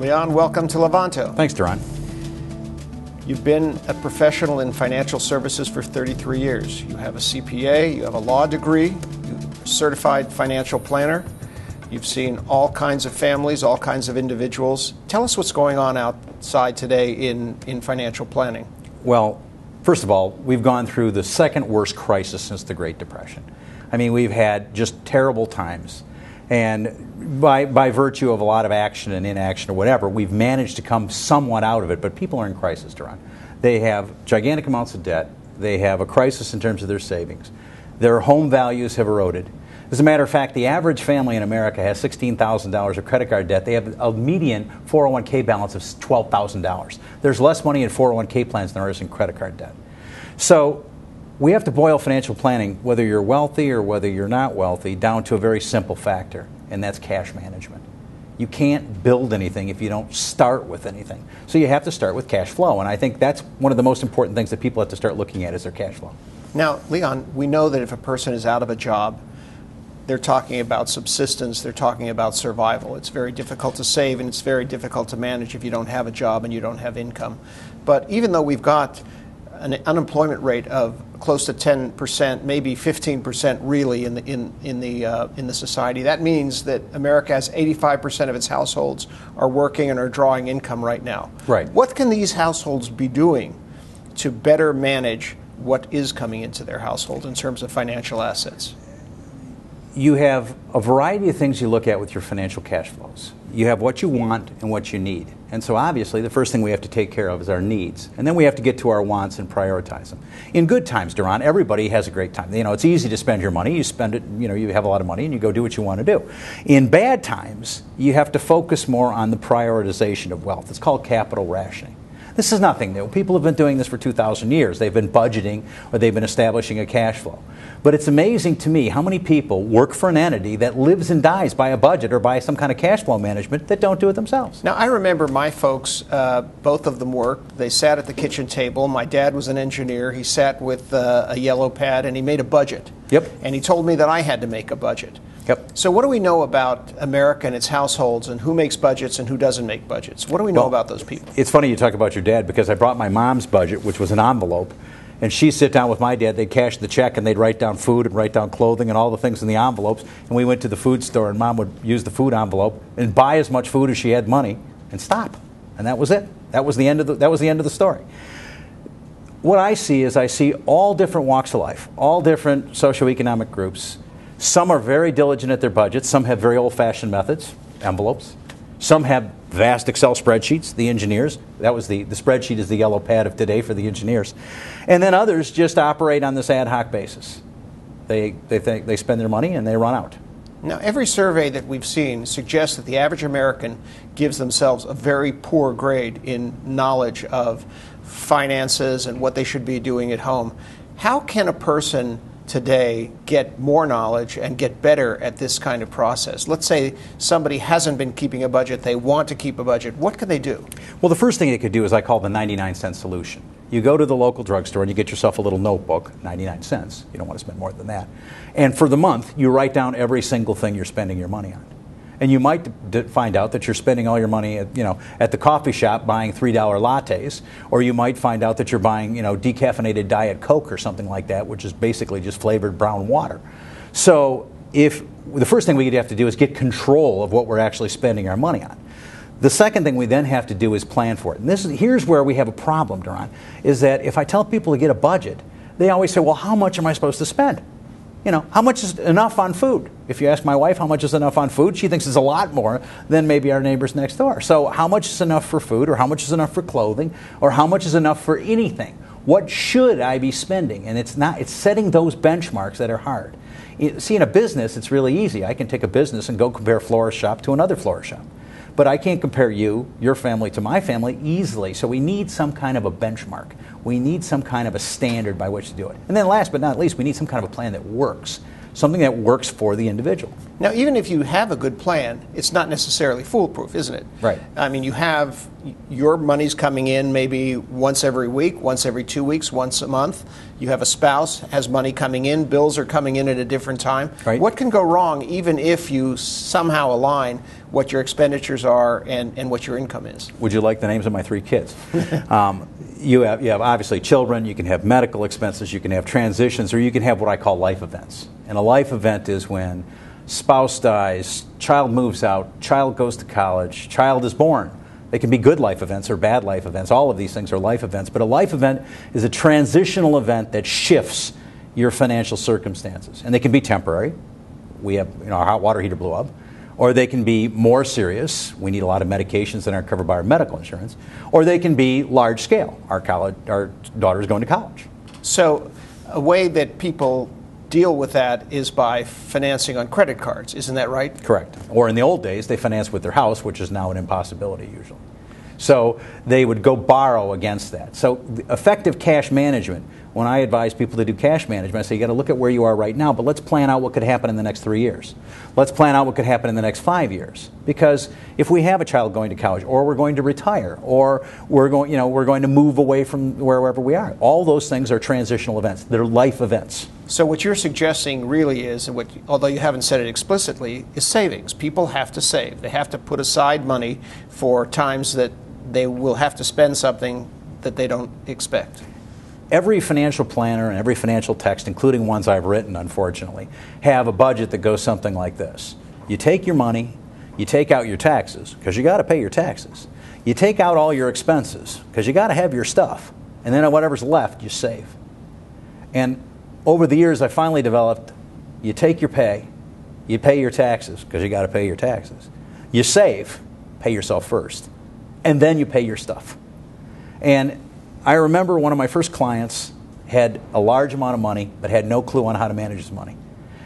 Leon, welcome to Levanto. Thanks, Duran. You've been a professional in financial services for 33 years. You have a CPA, you have a law degree, you're a certified financial planner. You've seen all kinds of families, all kinds of individuals. Tell us what's going on outside today in financial planning. Well, first of all, we've gone through the second worst crisis since the Great Depression. I mean, we've had just terrible times. And by virtue of a lot of action and inaction or whatever, we've managed to come somewhat out of it. But people are in crisis, Duran. They have gigantic amounts of debt. They have a crisis in terms of their savings. Their home values have eroded. As a matter of fact, the average family in America has $16,000 of credit card debt. They have a median 401k balance of $12,000. There's less money in 401k plans than there is in credit card debt. So we have to boil financial planning, whether you're wealthy or whether you're not wealthy, down to a very simple factor, and that's cash management. You can't build anything if you don't start with anything. So you have to start with cash flow, and I think that's one of the most important things that people have to start looking at is their cash flow. Now, Leon, we know that if a person is out of a job, they're talking about subsistence, they're talking about survival. It's very difficult to save and it's very difficult to manage if you don't have a job and you don't have income. But even though we've got an unemployment rate of close to 10%, maybe 15% really in the society, that means that America has 85% of its households are working and are drawing income right now. Right. What can these households be doing to better manage what is coming into their household in terms of financial assets? You have a variety of things you look at with your financial cash flows. You have what you want and what you need. And so obviously the first thing we have to take care of is our needs. And then we have to get to our wants and prioritize them. In good times, Duran, everybody has a great time. You know, it's easy to spend your money. You spend it, you know, you have a lot of money and you go do what you want to do. In bad times, you have to focus more on the prioritization of wealth. It's called capital rationing. This is nothing new. People have been doing this for 2,000 years. They've been budgeting or they've been establishing a cash flow. But it's amazing to me how many people work for an entity that lives and dies by a budget or by some kind of cash flow management that don't do it themselves. Now, I remember my folks, both of them worked. They sat at the kitchen table. My dad was an engineer. He sat with a yellow pad and he made a budget. Yep. And he told me that I had to make a budget. Yep. So what do we know about America and its households and who makes budgets and who doesn't make budgets? What do we know about those people? It's funny you talk about your dad because I brought my mom's budget, which was an envelope, and she'd sit down with my dad, they'd cash the check, and they'd write down food and write down clothing and all the things in the envelopes, and we went to the food store, and Mom would use the food envelope and buy as much food as she had money and stop. And that was it. That was the end of the story. What I see is I see all different walks of life, all different socioeconomic groups. Some are very diligent at their budgets. Some have very old-fashioned methods, envelopes. Some have vast Excel spreadsheets, the engineers. That was the spreadsheet is the yellow pad of today for the engineers. And then others just operate on this ad hoc basis. They spend their money and they run out. Now, every survey that we've seen suggests that the average American gives themselves a very poor grade in knowledge of finances and what they should be doing at home. How can a person today get more knowledge and get better at this kind of process? Let's say somebody hasn't been keeping a budget, they want to keep a budget. What can they do? Well, the first thing they could do is I call the 99-cent solution. You go to the local drugstore and you get yourself a little notebook, 99 cents. You don't want to spend more than that. And for the month, you write down every single thing you're spending your money on. And you might find out that you're spending all your money at the coffee shop buying $3 lattes, or you might find out that you're buying decaffeinated Diet Coke or something like that, which is basically just flavored brown water. So the first thing we have to do is get control of what we're actually spending our money on. The second thing we then have to do is plan for it. And here's where we have a problem, Duran, is that if I tell people to get a budget, they always say, well, how much am I supposed to spend? How much is enough on food? If you ask my wife how much is enough on food, she thinks it's a lot more than maybe our neighbors next door. So how much is enough for food, or how much is enough for clothing, or how much is enough for anything? What should I be spending? And it's setting those benchmarks that are hard. See, in a business, it's really easy. I can take a business and go compare a florist shop to another florist shop. But I can't compare your family to my family easily. So we need some kind of a benchmark. We need some kind of a standard by which to do it. And then last but not least, we need some kind of a plan that works. something that works for the individual. Now, even if you have a good plan, it's not necessarily foolproof, isn't it? Right. I mean, you have your money's coming in maybe once every week, once every 2 weeks, once a month. You have a spouse has money coming in, bills are coming in at a different time. Right. What can go wrong even if you somehow align what your expenditures are and what your income is? Would you like the names of my 3 kids? You have obviously children, you can have medical expenses, you can have transitions, or you can have what I call life events. And a life event is when spouse dies, child moves out, child goes to college, child is born. They can be good life events or bad life events. All of these things are life events. But a life event is a transitional event that shifts your financial circumstances. And they can be temporary. We have, our hot water heater blew up. Or they can be more serious. We need a lot of medications that aren't covered by our medical insurance. Or they can be large scale. Our daughter's going to college. So a way that people deal with that is by financing on credit cards. Isn't that right? Correct. Or in the old days, they financed with their house, which is now an impossibility usually. So they would go borrow against that. So effective cash management, when I advise people to do cash management, I say you got to look at where you are right now, but let's plan out what could happen in the next 3 years. Let's plan out what could happen in the next 5 years. Because if we have a child going to college, or we're going to retire, or we're going to move away from wherever we are, all those things are transitional events. They're life events. So what you're suggesting really is, and although you haven't said it explicitly, is savings. People have to save. They have to put aside money for times that they will have to spend something that they don't expect. Every financial planner and every financial text, including ones I've written, unfortunately, have a budget that goes something like this. You take your money, you take out your taxes, because you got to pay your taxes. You take out all your expenses, because you got to have your stuff. And then whatever's left, you save. And over the years, I finally developed, you take your pay, you pay your taxes, because you got to pay your taxes. You save, pay yourself first, and then you pay your stuff. And I remember one of my first clients had a large amount of money, but had no clue on how to manage his money.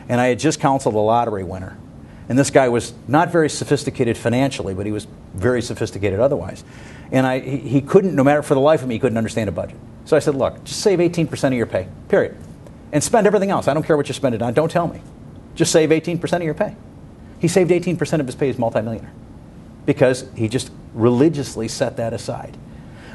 And I had just counseled a lottery winner. And this guy was not very sophisticated financially, but he was very sophisticated otherwise. And he couldn't, no matter for the life of me, he couldn't understand a budget. So I said, look, just save 18% of your pay, period. And spend everything else. I don't care what you spend it on. Don't tell me. Just save 18% of your pay. He saved 18% of his pay as multimillionaire because he just religiously set that aside.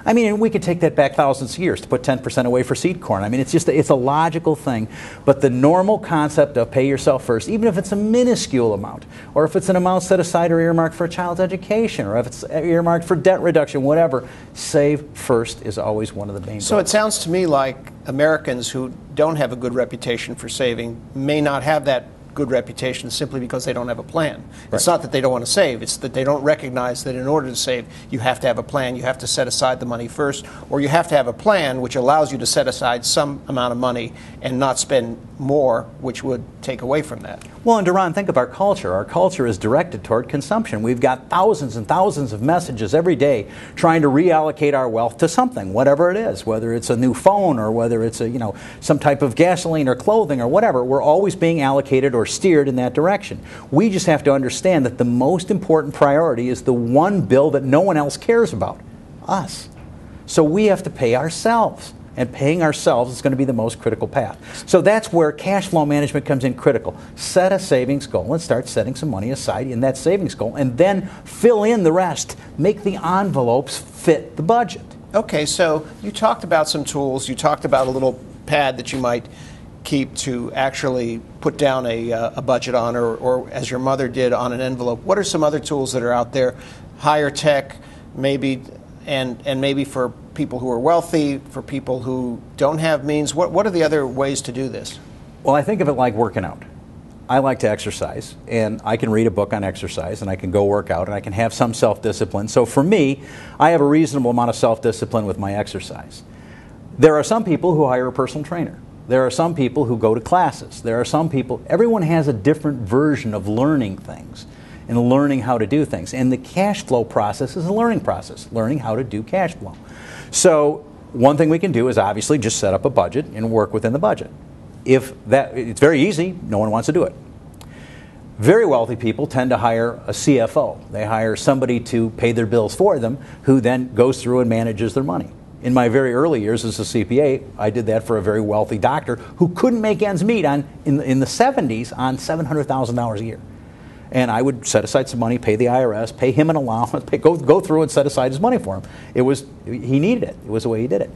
I mean, and we could take that back thousands of years to put 10% away for seed corn. I mean, it's a logical thing. But the normal concept of pay yourself first, even if it's a minuscule amount, or if it's an amount set aside or earmarked for a child's education, or if it's earmarked for debt reduction, whatever, save first is always one of the main goals. So it sounds to me like Americans who don't have a good reputation for saving may not have that good reputation simply because they don't have a plan. Right. It's not that they don't want to save, it's that they don't recognize that in order to save, you have to have a plan, you have to set aside the money first, or you have to have a plan which allows you to set aside some amount of money and not spend more, which would take away from that. Well, and Duran, think of our culture. Our culture is directed toward consumption. We've got thousands and thousands of messages every day trying to reallocate our wealth to something, whatever it is, whether it's a new phone or whether it's some type of gasoline or clothing or whatever. We're always being allocated or steered in that direction. We just have to understand that the most important priority is the one bill that no one else cares about, us. So we have to pay ourselves. And paying ourselves is going to be the most critical path. So that's where cash flow management comes in critical. Set a savings goal and start setting some money aside in that savings goal, and then fill in the rest. Make the envelopes fit the budget. Okay, so you talked about some tools. You talked about a little pad that you might keep to actually put down a budget on, or as your mother did, on an envelope. What are some other tools that are out there, higher tech, maybe, and maybe for people who are wealthy, for people who don't have means? What are the other ways to do this? Well, I think of it like working out. I like to exercise, and I can read a book on exercise, and I can go work out, and I can have some self-discipline. So for me, I have a reasonable amount of self-discipline with my exercise. There are some people who hire a personal trainer. There are some people who go to classes. There are some people, everyone has a different version of learning things and learning how to do things. And the cash flow process is a learning process, learning how to do cash flow. So one thing we can do is obviously just set up a budget and work within the budget. It's very easy, no one wants to do it. Very wealthy people tend to hire a CFO. They hire somebody to pay their bills for them who then goes through and manages their money. In my very early years as a CPA, I did that for a very wealthy doctor who couldn't make ends meet in the 70s on $700,000 a year. And I would set aside some money, pay the IRS, pay him an allowance, go through and set aside his money for him. He needed it. It was the way he did it.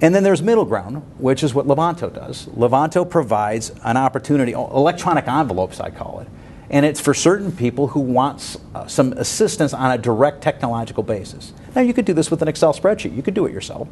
And then there's middle ground, which is what Levanto does. Levanto provides an opportunity, electronic envelopes I call it, and it's for certain people who want some assistance on a direct technological basis. Now you could do this with an Excel spreadsheet. You could do it yourself.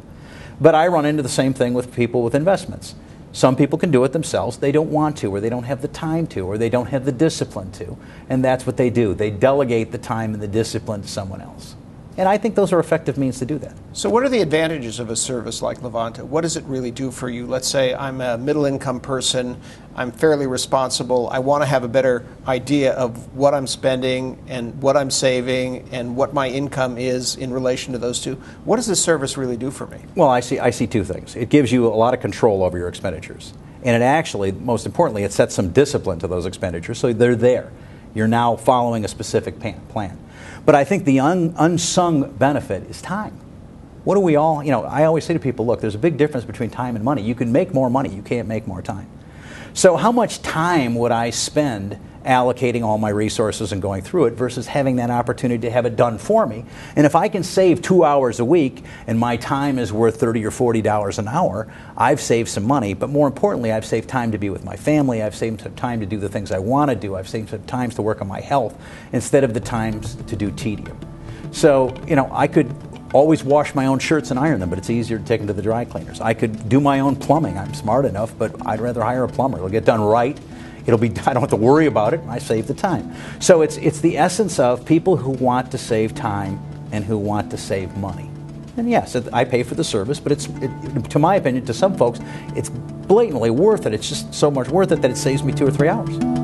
But I run into the same thing with people with investments. Some people can do it themselves. They don't want to, or they don't have the time to, or they don't have the discipline to. And that's what they do. They delegate the time and the discipline to someone else. And I think those are effective means to do that. So what are the advantages of a service like Levanto? What does it really do for you? Let's say I'm a middle-income person. I'm fairly responsible. I want to have a better idea of what I'm spending and what I'm saving and what my income is in relation to those two. What does this service really do for me? Well, I see two things. It gives you a lot of control over your expenditures. And it actually, most importantly, it sets some discipline to those expenditures, so they're there. You're now following a specific plan. But I think the unsung benefit is time. What do we all, I always say to people, look, there's a big difference between time and money. You can make more money, you can't make more time. So how much time would I spend allocating all my resources and going through it versus having that opportunity to have it done for me? And if I can save 2 hours a week and my time is worth $30 or $40 an hour, I've saved some money, but more importantly, I've saved time to be with my family, I've saved some time to do the things I want to do, I've saved some time to work on my health instead of the times to do tedium. So, I could always wash my own shirts and iron them, but it's easier to take them to the dry cleaners. I could do my own plumbing. I'm smart enough, but I'd rather hire a plumber. It'll get done right. I don't have to worry about it. I save the time. So it's the essence of people who want to save time and who want to save money. And yes, I pay for the service, but to my opinion, to some folks, it's blatantly worth it. It's just so much worth it that it saves me 2 or 3 hours.